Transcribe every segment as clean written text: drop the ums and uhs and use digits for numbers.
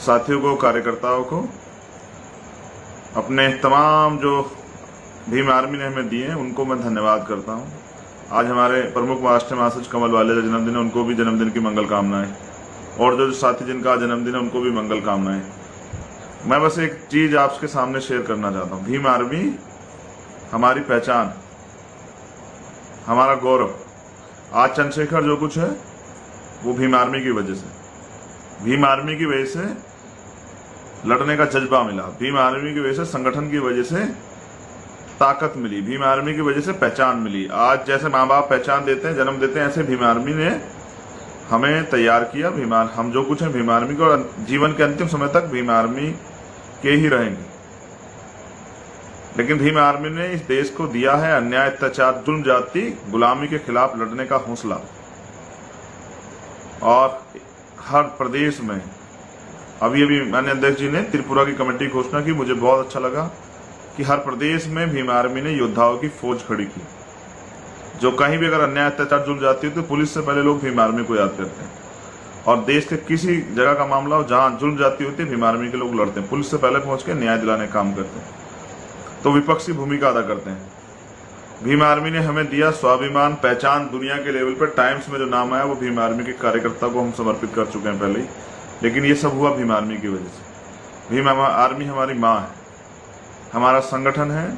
साथियों को, कार्यकर्ताओं को, अपने तमाम जो भीम आर्मी ने हमें दिए हैं उनको मैं धन्यवाद करता हूं। आज हमारे प्रमुख राष्ट्रीय महासचिव कमल वाले का जन्मदिन है, उनको भी जन्मदिन की मंगल कामनाएं, और जो साथी जिनका जन्मदिन है उनको भी मंगल कामनाएं। मैं बस एक चीज आपके सामने शेयर करना चाहता हूं। भीम आर्मी हमारी पहचान, हमारा गौरव। आज चंद्रशेखर जो कुछ है वो भीम आर्मी की वजह से, भीम आर्मी की वजह से लड़ने का जज्बा मिला, भीम आर्मी की वजह से संगठन की वजह से ताकत मिली, भीम आर्मी की वजह से पहचान मिली। आज जैसे माँ बाप पहचान देते हैं, जन्म देते हैं, ऐसे भीम आर्मी ने हमें तैयार किया। हम जो कुछ है भीम आर्मी को, और जीवन के अंतिम समय तक भीम आर्मी के ही रहेंगे। लेकिन भीम आर्मी ने इस देश को दिया है अन्याय, अत्याचार, जुल्म, जाति, गुलामी के खिलाफ लड़ने का हौसला। और हर प्रदेश में अभी माननीय अध्यक्ष जी ने त्रिपुरा की कमेटी की घोषणा की, मुझे बहुत अच्छा लगा कि हर प्रदेश में भीम आर्मी ने योद्धाओं की फौज खड़ी की। जो कहीं भी अगर अन्याय, अत्याचार, जुल्म जाती है तो पुलिस से पहले लोग भीम आर्मी को याद करते हैं। और देश के किसी जगह का मामला हो जहां जुल्म जाती होती है, भीम आर्मी के लोग लड़ते हैं, पुलिस से पहले पहुंच के न्याय दिलाने का काम करते हैं, तो विपक्ष की भूमिका अदा करते हैं। भीम आर्मी ने हमें दिया स्वाभिमान, पहचान। दुनिया के लेवल पर टाइम्स में जो नाम आया वो भीम आर्मी के कार्यकर्ता को हम समर्पित कर चुके हैं पहले ही। लेकिन ये सब हुआ भीम आर्मी की वजह से। भीम आर्मी हमारी माँ है, हमारा संगठन है,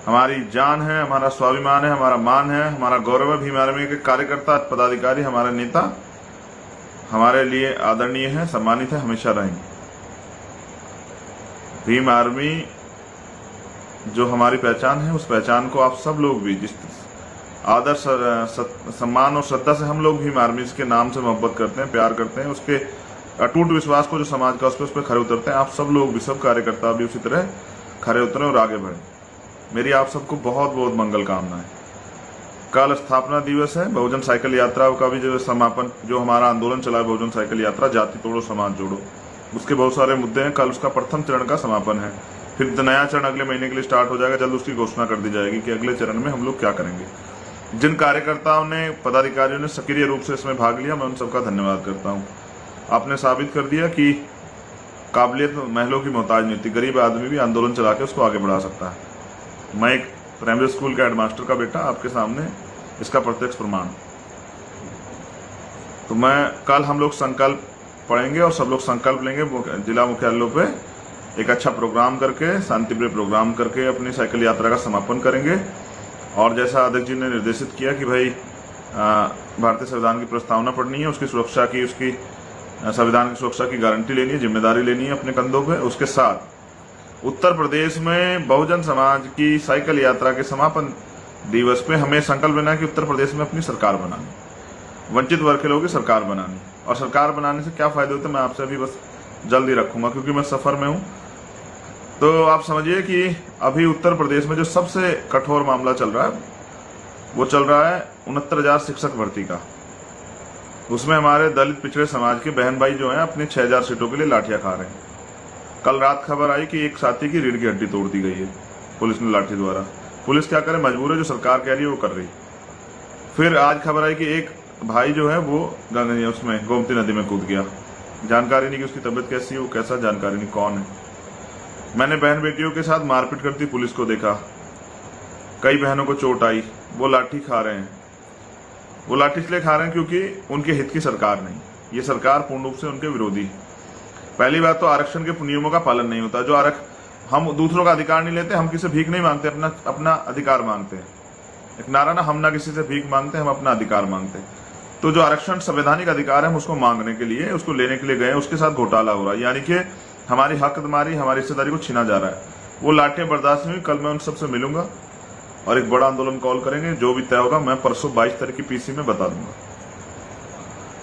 हमारी जान है, हमारा स्वाभिमान है, हमारा मान है, हमारा गौरव है। भीम आर्मी के कार्यकर्ता, पदाधिकारी, हमारे नेता हमारे लिए आदरणीय है, सम्मानित है, हमेशा रहेंगे। भीम आर्मी जो हमारी पहचान है, उस पहचान को आप सब लोग भी जिस आदर, सम्मान और श्रद्धा से हम लोग भीम आर्मी के नाम से मोहब्बत करते हैं, प्यार करते हैं, उसके अटूट विश्वास को जो समाज का उस पर खड़े उतरते हैं, आप सब लोग भी, सब कार्यकर्ता भी उसी तरह खड़े उतरें और आगे बढ़ें। मेरी आप सबको बहुत बहुत मंगल कामनाएं। कल स्थापना दिवस है, बहुजन साइकिल यात्रा का भी जो समापन, जो हमारा आंदोलन चला है बहुजन साइकिल यात्रा, जाति तोड़ो समाज जोड़ो, उसके बहुत सारे मुद्दे हैं। कल उसका प्रथम चरण का समापन है, फिर नया चरण अगले महीने के लिए स्टार्ट हो जाएगा। जल्द उसकी घोषणा कर दी जाएगी कि अगले चरण में हम लोग क्या करेंगे। जिन कार्यकर्ताओं ने, पदाधिकारियों ने सक्रिय रूप से इसमें भाग लिया, मैं उन सबका धन्यवाद करता हूँ। आपने साबित कर दिया कि काबिलियत महलों की मोहताज नहीं होती, गरीब आदमी भी आंदोलन चला के उसको आगे बढ़ा सकता है। मैं एक प्राइमरी स्कूल का हेडमास्टर का बेटा, आपके सामने इसका प्रत्यक्ष प्रमाण। तो मैं कल हम लोग संकल्प पढ़ेंगे और सब लोग संकल्प लेंगे, जिला मुख्यालयों पे एक अच्छा प्रोग्राम करके, शांतिप्रिय प्रोग्राम करके अपनी साइकिल यात्रा का समापन करेंगे। और जैसा अध्यक्ष जी ने निर्देशित किया कि भाई भारतीय संविधान की प्रस्तावना पढ़नी है, उसकी सुरक्षा की, उसकी संविधान की सुरक्षा की गारंटी लेनी है, जिम्मेदारी लेनी है अपने कंधों पे। उसके साथ उत्तर प्रदेश में बहुजन समाज की साइकिल यात्रा के समापन दिवस पे हमें संकल्प लेना है कि उत्तर प्रदेश में अपनी सरकार बनानी, वंचित वर्ग के लोगों की सरकार बनानी। और सरकार बनाने से क्या फायदे होते हैं मैं आपसे अभी बस जल्दी रखूंगा, क्योंकि मैं सफर में हूं। तो आप समझिए कि अभी उत्तर प्रदेश में जो सबसे कठोर मामला चल रहा है वो चल रहा है 69,000 शिक्षक भर्ती का। उसमें हमारे दलित पिछड़े समाज के बहन भाई जो हैं अपने 6,000 सीटों के लिए लाठियां खा रहे हैं। कल रात खबर आई कि एक साथी की रीढ़ की हड्डी तोड़ दी गई है पुलिस ने लाठी द्वारा। पुलिस क्या करे, मजबूर है, जो सरकार कह रही है वो कर रही। फिर आज खबर आई कि एक भाई जो है वो उसमें गोमती नदी में कूद गया। जानकारी नहीं कि उसकी तबीयत कैसी है, वो कैसा, जानकारी नहीं कौन है। मैंने बहन बेटियों के साथ मारपीट करती पुलिस को देखा, कई बहनों को चोट आई, वो लाठी खा रहे हैं। वो लाठी इसलिए खा रहे हैं क्योंकि उनके हित की सरकार नहीं, ये सरकार पूर्ण रूप से उनके विरोधी। पहली बात तो आरक्षण के नियमों का पालन नहीं होता। जो हम दूसरों का अधिकार नहीं लेते, हम किसी से भीख नहीं मांगते, अपना अधिकार मांगते हैं। एक नारा ना, हम ना किसी से भीख मांगते, हम अपना अधिकार मांगते। तो जो आरक्षण संवैधानिक अधिकार है, हम उसको मांगने के लिए, उसको लेने के लिए गए, उसके साथ घोटाला हो रहा है, यानी कि हमारी हकदारी, हमारी हिस्सेदारी को छीना जा रहा है। वो लाठें बर्दाश्त नहीं हुई। कल मैं उन सबसे मिलूंगा और एक बड़ा आंदोलन कॉल करेंगे। जो भी तय होगा मैं परसों 22 तारीख की पीसी में बता दूंगा।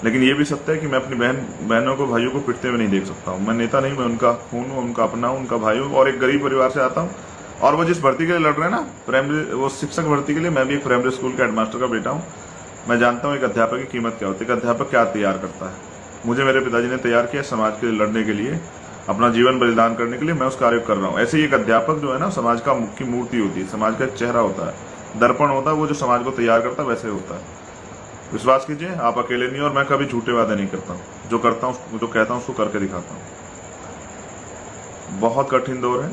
लेकिन ये भी सत्य है कि मैं अपनी बहनों को, भाइयों को पिटते हुए नहीं देख सकता हूँ। मैं नेता नहीं, मैं उनका खून हूँ, उनका अपना हूँ, उनका भाई हूँ, और एक गरीब परिवार से आता हूँ। और वो जिस भर्ती के लिए लड़ रहे हैं ना, प्राइमरी, वो शिक्षक भर्ती के लिए, मैं भी एक प्राइमरी स्कूल का हेडमास्टर का बेटा हूँ। मैं जानता हूँ एक अध्यापक की कीमत क्या होती है, एक अध्यापक क्या तैयार करता है। मुझे मेरे पिताजी ने तैयार किया समाज के लिए लड़ने के लिए, अपना जीवन बलिदान करने के लिए। मैं उस कार्य कर रहा हूँ। ऐसे ही एक अध्यापक जो है ना, समाज का मुख्य मूर्ति होती है, समाज का एक चेहरा होता है, दर्पण होता है, वो जो समाज को तैयार करता है वैसे होता है। विश्वास कीजिए, आप अकेले नहीं, और मैं कभी झूठे वादे नहीं करता हूँ। जो करता हूँ, जो कहता हूँ, उसको करके दिखाता हूँ। बहुत कठिन दौर है।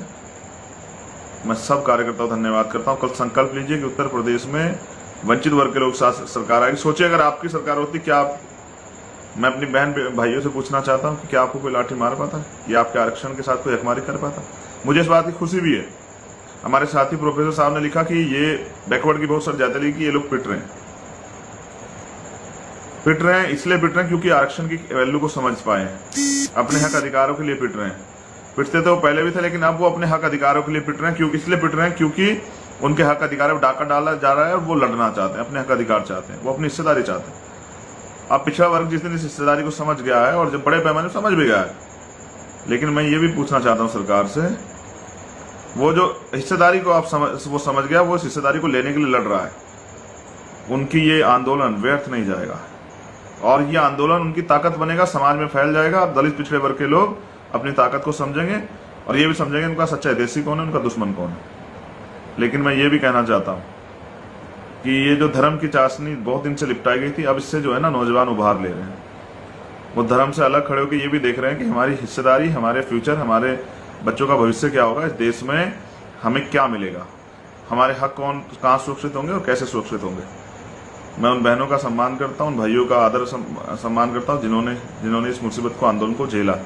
मैं सब कार्यकर्ताओं को धन्यवाद करता हूं। कल संकल्प लीजिए कि उत्तर प्रदेश में वंचित वर्ग के लोग साथ सरकार आएगी। सोचिए अगर आपकी सरकार होती, क्या आप, मैं अपनी बहन भाइयों से पूछना चाहता हूं कि क्या आपको कोई लाठी मार पाता या आपके आरक्षण के साथ कोई हकमारी कर पाता? मुझे इस बात की खुशी भी है। हमारे साथी प्रोफेसर साहब ने लिखा कि ये बैकवर्ड की बहुत सारी जाते लिखी कि ये लोग पिट रहे हैं, इसलिए पिट रहे हैं क्योंकि आरक्षण की वैल्यू को समझ पाए, अपने हक अधिकारों के लिए पिट रहे हैं। पिटते तो पहले भी थे, लेकिन अब वो अपने हक अधिकारों के लिए पिट रहे हैं। इसलिए पिट रहे हैं क्योंकि उनके हक अधिकारों पर डाका डाला जा रहा है और वो लड़ना चाहते हैं, अपने हक अधिकार चाहते हैं, वो अपनी हिस्सेदारी चाहते हैं। अब पिछड़ा वर्ग जिस दिन इस हिस्सेदारी को समझ गया है और जब बड़े पैमाने पर समझ भी गया है, लेकिन मैं ये भी पूछना चाहता हूं सरकार से, वो जो हिस्सेदारी को वो समझ गया, वो इस हिस्सेदारी को लेने के लिए लड़ रहा है, उनकी ये आंदोलन व्यर्थ नहीं जाएगा और ये आंदोलन उनकी ताकत बनेगा, समाज में फैल जाएगा। दलित पिछड़े वर्ग के लोग अपनी ताकत को समझेंगे और ये भी समझेंगे उनका सच्चा हितैषी कौन है, उनका दुश्मन कौन है। लेकिन मैं ये भी कहना चाहता हूँ कि ये जो धर्म की चाशनी बहुत दिन से लिपटाई गई थी, अब इससे जो है ना नौजवान उभार ले रहे हैं। वो धर्म से अलग खड़े होकर ये भी देख रहे हैं कि हमारी हिस्सेदारी, हमारे फ्यूचर, हमारे बच्चों का भविष्य क्या होगा, इस देश में हमें क्या मिलेगा, हमारे हक कहाँ सुरक्षित होंगे और कैसे सुरक्षित होंगे। मैं उन बहनों का सम्मान करता हूँ, उन भाइयों का आदर सम्मान करता हूँ जिन्होंने इस मुसीबत को, आंदोलन को झेला।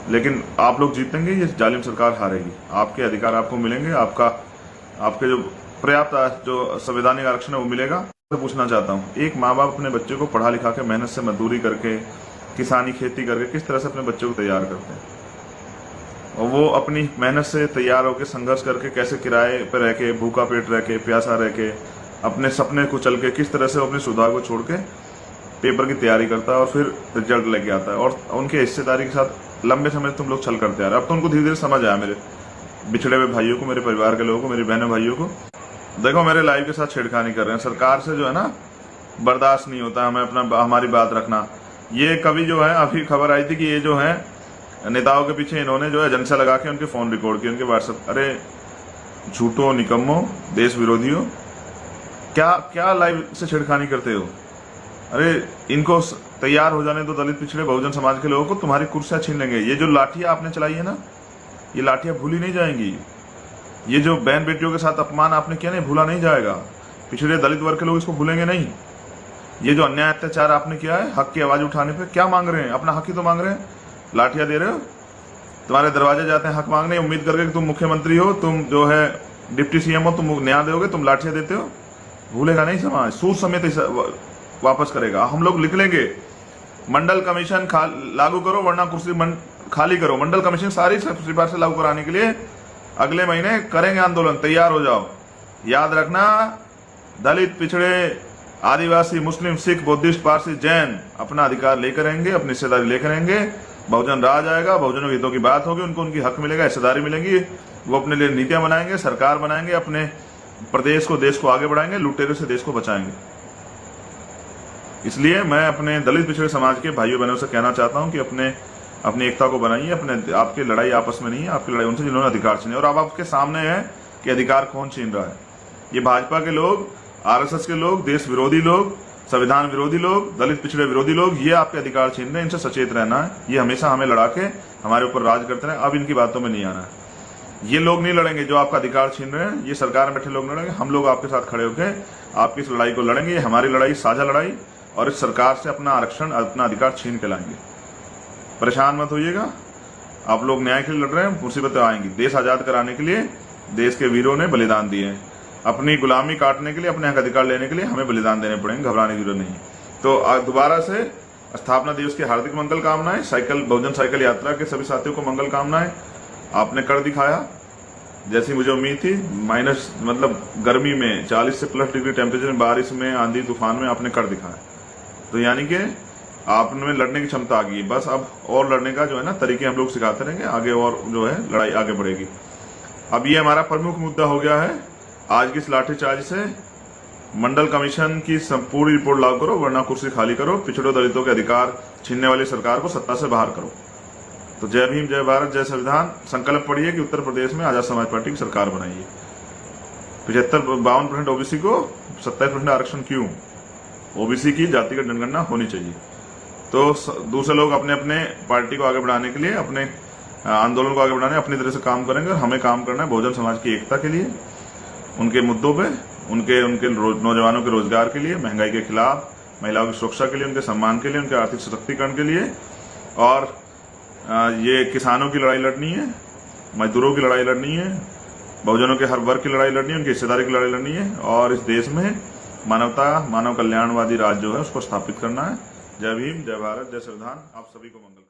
लेकिन आप लोग जीतेंगे, ये जालिम सरकार हारेगी, आपके अधिकार आपको मिलेंगे, आपके जो पर्याप्त जो संवैधानिक आरक्षण है वो मिलेगा। मैं पूछना चाहता हूँ, एक माँ बाप अपने बच्चे को पढ़ा लिखा के मेहनत से मजदूरी करके, किसानी खेती करके किस तरह से अपने बच्चों को तैयार करते हैं, और वो अपनी मेहनत से तैयार होकर संघर्ष करके कैसे किराए पर रह के, भूखा पेट रह के, प्यासा रह के, अपने सपने को चल के किस तरह से अपने सुधार को छोड़ के पेपर की तैयारी करता है और फिर रिजल्ट लेके आता है। और उनके हिस्सेदारी के साथ लंबे समय तुम लोग छल करते आ रहे। अब तो उनको धीरे धीरे समझ आया, मेरे बिछड़े हुए भाइयों को, मेरे परिवार के लोगों को, मेरी बहनों भाइयों को। देखो मेरे लाइफ के साथ छेड़खानी कर रहे हैं, सरकार से जो है ना बर्दाश्त नहीं होता हमें हमारी बात रखना। ये कभी जो है अभी खबर आई थी कि ये जो है नेताओं के पीछे इन्होंने जो है एजेंसिया लगा के उनके फोन रिकॉर्ड किए, उनके व्हाट्सएप। अरे झूठो, निकम्मो, देश विरोधियों, क्या लाइव से छेड़खानी करते हो? अरे इनको तैयार हो जाने दो, दलित पिछड़े बहुजन समाज के लोगों को, तुम्हारी कुर्सियां छीन लेंगे। ये जो लाठियां आपने चलाई है ना, ये लाठियां भूली नहीं जाएंगी। ये जो बहन बेटियों के साथ अपमान आपने किया नहीं, भूला नहीं जाएगा। पिछड़े दलित वर्ग के लोग इसको भूलेंगे नहीं। ये जो अन्याय अत्याचार आपने किया है, हक की आवाज उठाने पे, क्या मांग रहे हैं? अपना हक ही तो मांग रहे हैं, लाठियां दे रहे हो। तुम्हारे दरवाजे जाते हैं हक मांगने, उम्मीद करके कि तुम मुख्यमंत्री हो, तुम जो है डिप्टी सीएम हो, तुम न्याय दोगे, तुम लाठियां देते हो। भूलेगा नहीं समाज, सूद समेत वापस करेगा। हम लोग लिख लेंगे, मंडल कमीशन लागू करो वरना कुर्सी खाली करो। मंडल कमीशन सारी सिफारिश लागू कराने के लिए अगले महीने करेंगे आंदोलन, तैयार हो जाओ। याद रखना, दलित पिछड़े आदिवासी मुस्लिम सिख बुद्धिस्ट पारसी जैन अपना अधिकार लेकर रहेंगे, अपनी हिस्सेदारी लेकर रहेंगे। बहुजन राज आएगा, बहुजनों के हितों की बात होगी, उनको उनकी हक मिलेगा, हिस्सेदारी मिलेगी। वो अपने लिए नीतियां बनाएंगे, सरकार बनाएंगे, अपने प्रदेश को, देश को आगे बढ़ाएंगे, लुटेरों से देश को बचाएंगे। इसलिए मैं अपने दलित पिछड़े समाज के भाइयों बहनों से कहना चाहता हूं कि अपनी एकता को बनाइए। आपकी लड़ाई आपस में नहीं है, आपकी लड़ाई उनसे जिन्होंने अधिकार छीने। और अब आपके सामने है कि अधिकार कौन छीन रहा है। ये भाजपा के लोग, आरएसएस के लोग, देश विरोधी लोग, संविधान विरोधी लोग, दलित पिछड़े विरोधी लोग, ये आपके अधिकार छीन रहे हैं। इनसे सचेत रहना है। ये हमेशा हमें लड़ा के हमारे ऊपर राज करते रहे, अब इनकी बातों में नहीं आना है। ये लोग नहीं लड़ेंगे जो आपका अधिकार छीन रहे हैं, ये सरकार में बैठे लोग लड़ेंगे। हम लोग आपके साथ खड़े होकर आपकी इस लड़ाई को लड़ेंगे। ये हमारी लड़ाई, साझा लड़ाई, और इस सरकार से अपना आरक्षण, अपना अधिकार छीन के लाएंगे। परेशान मत होइएगा, आप लोग न्याय के लिए लड़ रहे हैं, मुसीबतें आएंगी। देश आजाद कराने के लिए देश के वीरों ने बलिदान दिए हैं। अपनी गुलामी काटने के लिए, अपने हक अधिकार लेने के लिए हमें बलिदान देने पड़ेंगे, घबराने की जरूरत नहीं। तो दोबारा से स्थापना दिवस की हार्दिक मंगल कामनाएं। बहुजन साइकिल यात्रा के सभी साथियों को मंगल कामनाएं। आपने कर दिखाया जैसी मुझे उम्मीद थी। मतलब गर्मी में 40 से प्लस डिग्री टेम्परेचर में, बारिश में, आंधी तूफान में आपने कर दिखाया। तो यानी कि आप में लड़ने की क्षमता आ गई। बस अब और लड़ने का जो है ना तरीके हम लोग सिखाते रहेंगे, आगे और जो है लड़ाई आगे बढ़ेगी। अब ये हमारा प्रमुख मुद्दा हो गया है आज की इस लाठीचार्ज से। मंडल कमीशन की पूरी रिपोर्ट लागू करो वरना कुर्सी खाली करो। पिछड़ों दलितों के अधिकार छीनने वाली सरकार को सत्ता से बाहर करो। तो जय भीम, जय भारत, जय संविधान। संकल्प पढ़िए कि उत्तर प्रदेश में आजाद समाज पार्टी की सरकार बनाइए। 52% ओबीसी को 27% आरक्षण क्यों? ओबीसी की जातिगत जनगणना होनी चाहिए। तो दूसरे लोग अपने अपने पार्टी को आगे बढ़ाने के लिए, अपने आंदोलन को आगे बढ़ाने अपनी तरह से काम करेंगे। और हमें काम करना है बहुजन समाज की एकता के लिए, उनके मुद्दों पे, उनके नौजवानों के रोजगार के लिए, महंगाई के खिलाफ, महिलाओं की सुरक्षा के लिए, उनके सम्मान के लिए, उनके आर्थिक सशक्तिकरण के लिए। और ये किसानों की लड़ाई लड़नी है, मजदूरों की लड़ाई लड़नी है, बहुजनों के हर वर्ग की लड़ाई लड़नी है, उनकी हिस्सेदारी की लड़ाई लड़नी है। और इस देश में मानवता, मानव कल्याणवादी राज जो है उसको स्थापित करना है। जय भीम, जय भारत, जय संविधान। आप सभी को मंगल।